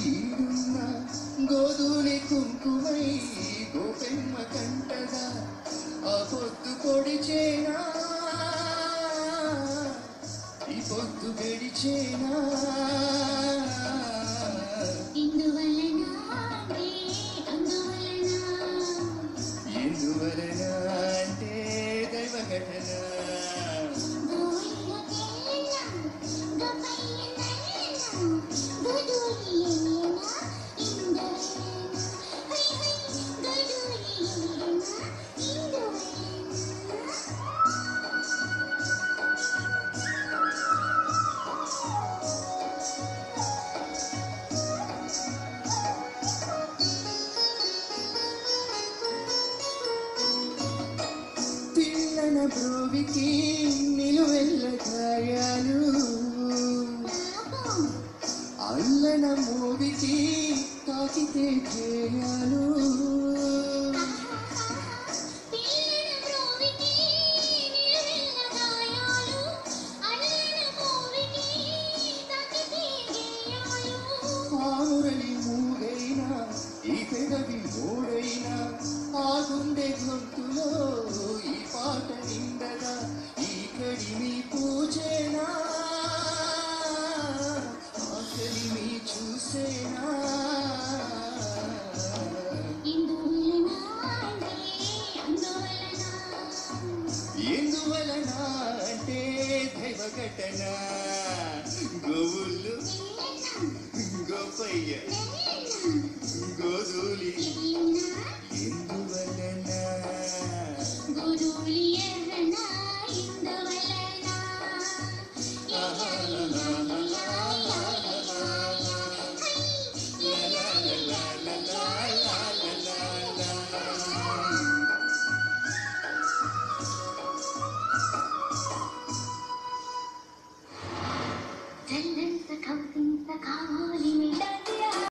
ఈడున్న గోధులి కుంకుమై గోపెమ్మ కంటగా ఆ పొద్దు పొడిచేనా ఈ పొద్దు గడిచేనా ఎందువలన అంటే దైవ ఘటన పిల్లన బ్రోవికి నిలువెల్ల గాయాలు అల్లన మోవికి తాకితే చేయాలు ఆమురలి మూగైనా ఈ పెదవి మూడైనా ఆ గుండె గొంతులో ఈ పాట నిండగా ఈ కడిమి పూజేనా ఆకలి మీ చూసేనా ఎందువలన అంటే దైవ ఘటన గోవులు గోపయ్య గోధూలి